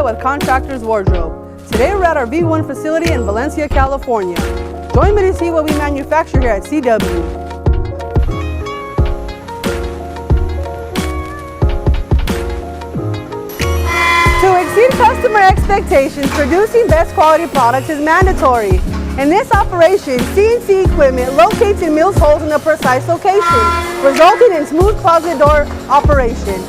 Lupe with Contractors Wardrobe. Today we're at our V1 facility in Valencia, California. Join me to see what we manufacture here at CW. To exceed customer expectations, producing best quality products is mandatory. In this operation, CNC equipment locates and mills holes in a precise location, resulting in smooth closet door operation.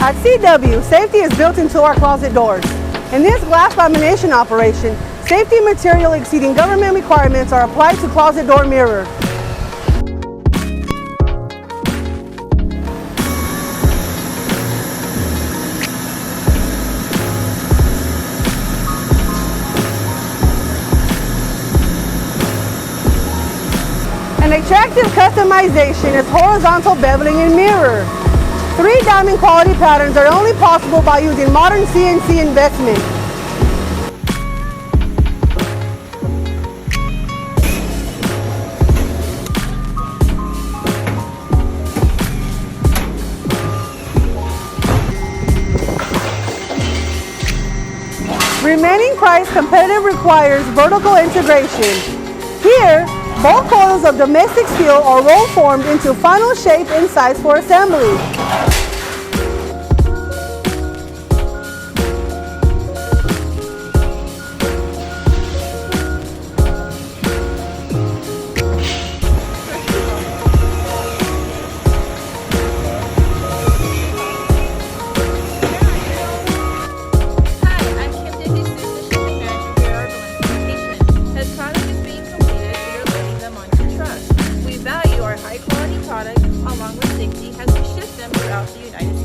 At CW, safety is built into our closet doors. In this glass lamination operation, safety material exceeding government requirements are applied to closet door mirror. An attractive customization is horizontal beveling in mirror. 3 diamond quality patterns are only possible by using modern CNC investment. Remaining price competitive requires vertical integration. Here, bulk coils of domestic steel are roll formed into final shape and size for assembly. High quality products along with safety as we ship them throughout the United States.